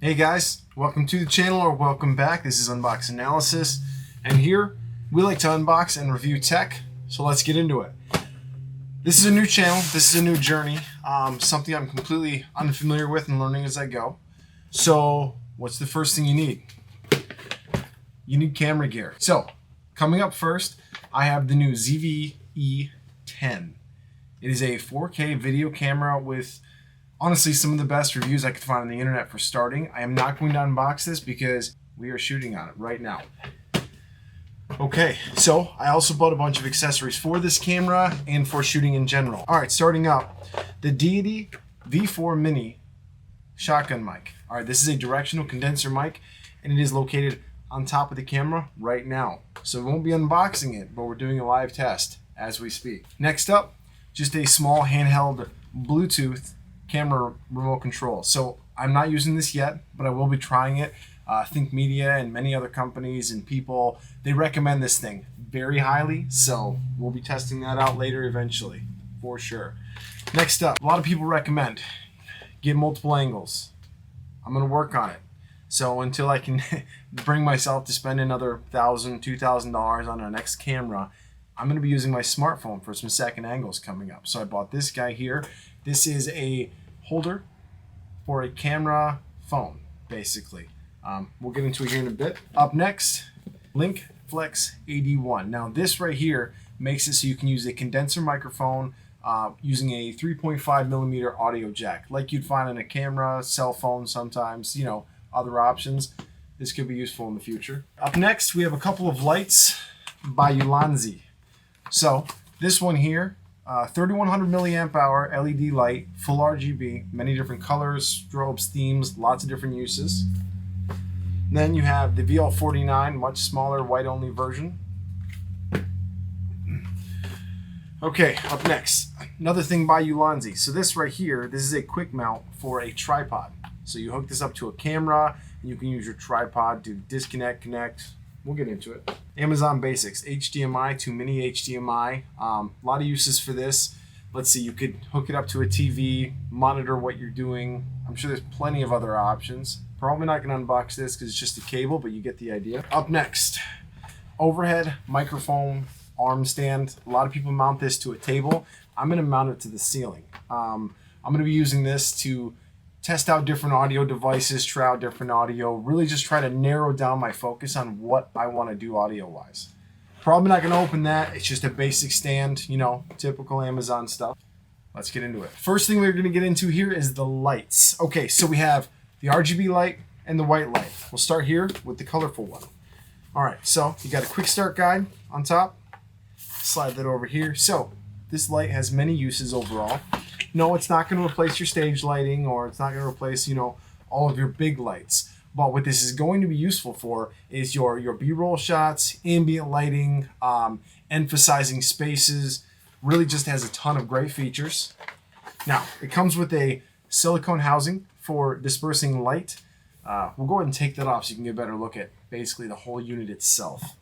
Hey guys, welcome to the channel or welcome back. This is Unbox Analysis, and here we like to unbox and review tech, so let's get into it. This is a new channel, this is a new journey, something I'm completely unfamiliar with and learning as I go. So what's the first thing you need? You need camera gear. So coming up first, I have the new ZV-E10. It is a 4K video camera with honestly some of the best reviews I could find on the internet for starting. I am not going to unbox this because we are shooting on it right now. Okay, so I also bought a bunch of accessories for this camera and for shooting in general. Alright, starting up, the DEITY V4 Mini shotgun mic. Alright, this is a directional condenser mic and it is located on top of the camera right now. So we won't be unboxing it, but we're doing a live test as we speak. Next up, just a small handheld Bluetooth camera remote control. So I'm not using this yet, but I will be trying it. Think Media and many other companies and people, they recommend this thing very highly, so we'll be testing that out later eventually, for sure. Next up, a lot of people recommend get multiple angles. I'm gonna work on it. So until I can bring myself to spend another $1,000, $2,000 on our next camera, I'm going to be using my smartphone for some second angles coming up. So I bought this guy here. This is a holder for a camera phone, basically. We'll get into it here in a bit. Up next, Link Flex AD1. Now this right here makes it so you can use a condenser microphone using a 3.5 millimeter audio jack, like you'd find on a camera, cell phone sometimes, you know, other options. This could be useful in the future. Up next, we have a couple of lights by Ulanzi. So this one here, 3100 milliamp hour LED light, full RGB, many different colors, strobes, themes, lots of different uses. And then you have the VL49, much smaller white only version. Okay, up next, another thing by Ulanzi. So this right here, this is a quick mount for a tripod. So you hook this up to a camera and you can use your tripod to disconnect, connect. We'll get into it. Amazon Basics, HDMI to mini HDMI. A lot of uses for this. Let's see, you could hook it up to a TV, monitor what you're doing. I'm sure there's plenty of other options. Probably not going to unbox this because it's just a cable, but you get the idea. Up next, overhead microphone arm stand. A lot of people mount this to a table. I'm going to mount it to the ceiling. I'm going to be using this to test out different audio devices, try out different audio, really just try to narrow down my focus on what I want to do audio-wise. Probably not going to open that. It's just a basic stand, you know, typical Amazon stuff. Let's get into it. First thing we're going to get into here is the lights. Okay, so we have the RGB light and the white light. We'll start here with the colorful one. All right, so you got a quick start guide on top. Slide that over here. So this light has many uses overall. No, it's not going to replace your stage lighting, or it's not going to replace, you know, all of your big lights. But what this is going to be useful for is your B-roll shots, ambient lighting, emphasizing spaces. Really just has a ton of great features. Now, it comes with a silicone housing for dispersing light. We'll go ahead and take that off so you can get a better look at basically the whole unit itself.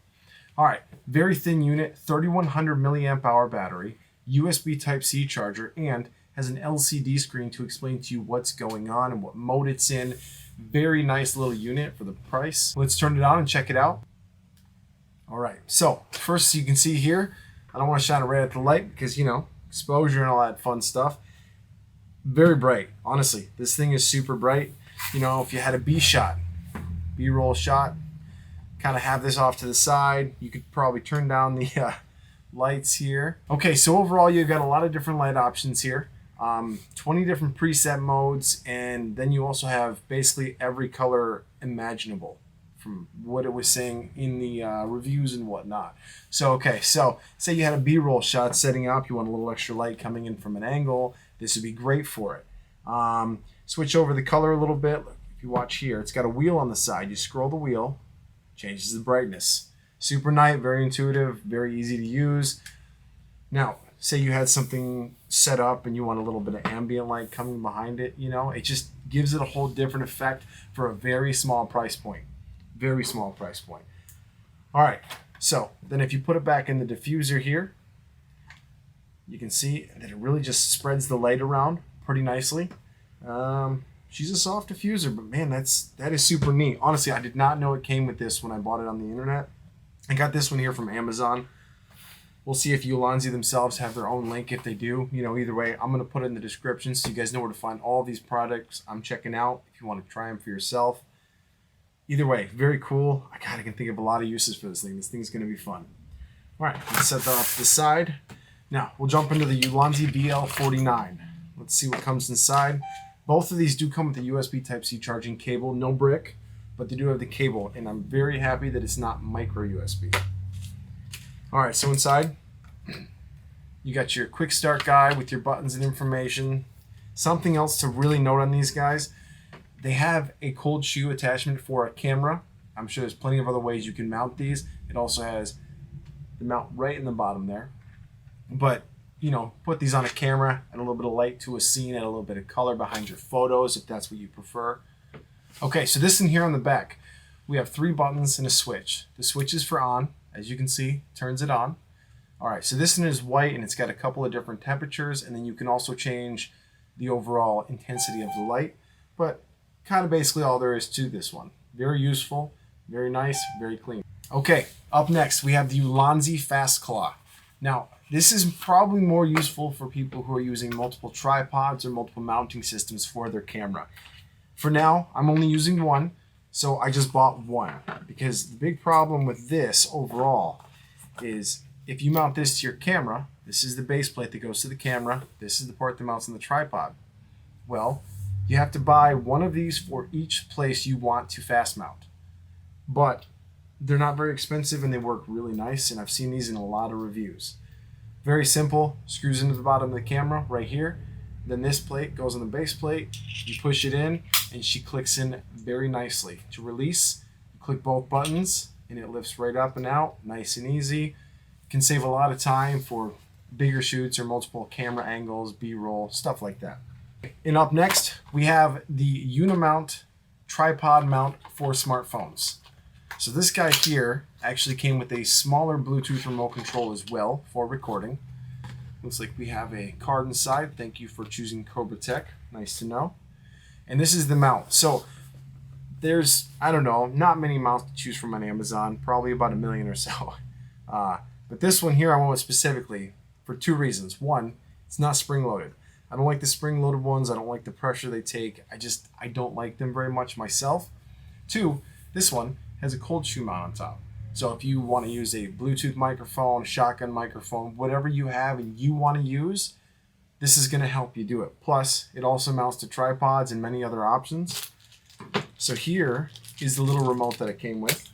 All right, very thin unit, 3100 milliamp hour battery, USB Type-C charger, and has an LCD screen to explain to you what's going on and what mode it's in. Very nice little unit for the price. Let's turn it on and check it out. All right, so first you can see here, I don't want to shine it right at the light because, you know, exposure and all that fun stuff. Very bright, honestly. This thing is super bright. You know, if you had a B-roll shot, kind of have this off to the side. You could probably turn down the lights here. Okay, so overall you've got a lot of different light options here. 20 different preset modes, and then you also have basically every color imaginable from what it was saying in the reviews and whatnot. So okay, so say you had a B-roll shot setting up, you want a little extra light coming in from an angle, this would be great for it. Switch over the color a little bit. Look, if you watch here, it's got a wheel on the side. You scroll the wheel, changes the brightness. Super nice, very intuitive, very easy to use. Now, say you had something set up and you want a little bit of ambient light coming behind it, you know, it just gives it a whole different effect for a very small price point. Very small price point. All right, so then if you put it back in the diffuser here, you can see that it really just spreads the light around pretty nicely. she's a soft diffuser, but man, that is super neat. Honestly, I did not know it came with this when I bought it on the internet. I got this one here from Amazon. We'll see if Ulanzi themselves have their own link. If they do, either way, I'm going to put it in the description so you guys know where to find all these products I'm checking out if you want to try them for yourself. Either way, very cool. I can think of a lot of uses for this thing. This thing's going to be fun. All right, let's set that off to the side. Now, we'll jump into the Ulanzi BL49. Let's see what comes inside. Both of these do come with a USB Type-C charging cable, no brick, but they do have the cable, and I'm very happy that it's not micro USB. All right, so inside, you got your quick start guide with your buttons and information. Something else to really note on these guys, they have a cold shoe attachment for a camera. I'm sure there's plenty of other ways you can mount these. It also has the mount right in the bottom there. But, put these on a camera, add a little bit of light to a scene, add a little bit of color behind your photos if that's what you prefer. Okay, so this in here on the back, we have 3 buttons and a switch. The switch is for on. As you can see, turns it on. All right, so this one is white and it's got a couple of different temperatures, and then you can also change the overall intensity of the light, but kind of basically all there is to this one. Very useful, very nice, very clean. Okay, up next we have the Ulanzi Fast Claw. Now, this is probably more useful for people who are using multiple tripods or multiple mounting systems for their camera. For now, I'm only using one. So I just bought one because the big problem with this overall is if you mount this to your camera, this is the base plate that goes to the camera, this is the part that mounts on the tripod. Well, you have to buy one of these for each place you want to fast mount. But they're not very expensive and they work really nice, and I've seen these in a lot of reviews. Very simple, screws into the bottom of the camera right here. Then this plate goes on the base plate, you push it in, and she clicks in very nicely. To release, you click both buttons, and it lifts right up and out, nice and easy. You can save a lot of time for bigger shoots or multiple camera angles, B-roll, stuff like that. And up next, we have the Unimount tripod mount for smartphones. So this guy here actually came with a smaller Bluetooth remote control as well for recording. Looks like we have a card inside. Thank you for choosing KOBRATECH. Nice to know. And this is the mount. So there's, I don't know, not many mounts to choose from on Amazon, probably about 1 million or so. But this one here I went with specifically for 2 reasons. One, it's not spring-loaded. I don't like the spring-loaded ones. I don't like the pressure they take. I don't like them very much myself. 2, this one has a cold shoe mount on top. So if you want to use a Bluetooth microphone, shotgun microphone, whatever you have and you want to use, this is going to help you do it. Plus, it also mounts to tripods and many other options. So here is the little remote that it came with.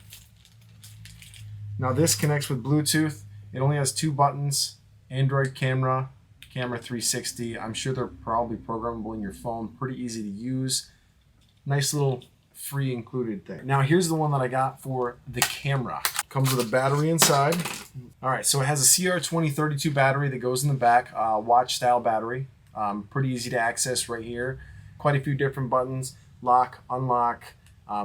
Now this connects with Bluetooth. It only has 2 buttons, Android camera, camera 360. I'm sure they're probably programmable in your phone. Pretty easy to use. Nice little free included thing. Now here's the one that I got for the camera. Comes with a battery inside. All right, so it has a CR2032 battery that goes in the back, watch style battery. Pretty easy to access right here. Quite a few different buttons, lock, unlock,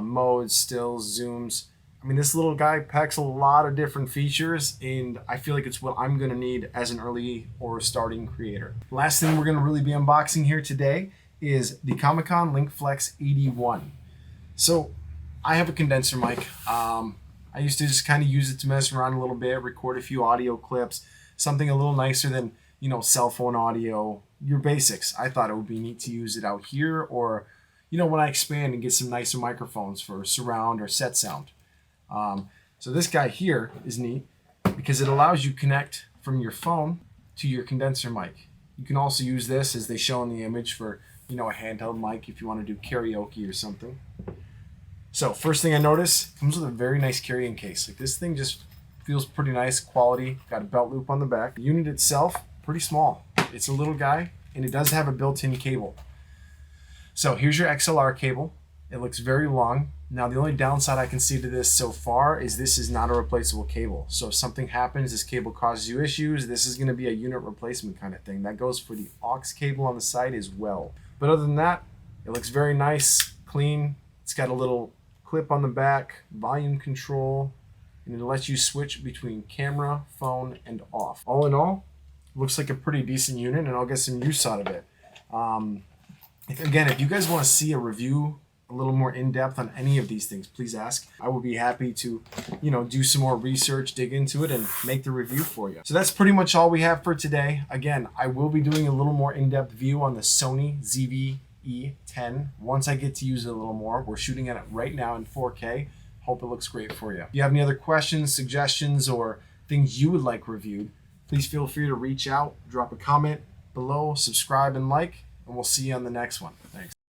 modes, stills, zooms. I mean, this little guy packs a lot of different features, and I feel like it's what I'm gonna need as an early or starting creator. Last thing we're gonna really be unboxing here today is the Comic-Con LinkFlex 81. So I have a condenser mic. I used to just kind of use it to mess around a little bit, record a few audio clips, something a little nicer than, cell phone audio, your basics. I thought it would be neat to use it out here, or, when I expand and get some nicer microphones for surround or set sound. So this guy here is neat because it allows you to connect from your phone to your condenser mic. You can also use this, as they show in the image, for, a handheld mic if you want to do karaoke or something. So first thing I notice, comes with a very nice carrying case. Like, this thing just feels pretty nice quality. Got a belt loop on the back. The unit itself, pretty small. It's a little guy, and it does have a built-in cable. So here's your XLR cable. It looks very long. Now the only downside I can see to this so far is this is not a replaceable cable. So if something happens, this cable causes you issues, this is going to be a unit replacement kind of thing. That goes for the aux cable on the side as well. But other than that, it looks very nice, clean. It's got a little clip on the back, volume control, and it lets you switch between camera, phone, and off. All in all, looks like a pretty decent unit, and I'll get some use out of it. If you guys want to see a review a little more in-depth on any of these things, please ask. I will be happy to, do some more research, dig into it, and make the review for you. So that's pretty much all we have for today. Again, I will be doing a little more in-depth view on the Sony ZV-E10 once I get to use it a little more. We're shooting at it right now in 4K. Hope it looks great for you. If you have any other questions, suggestions, or things you would like reviewed, please feel free to reach out, drop a comment below, subscribe and like, and we'll see you on the next one. Thanks.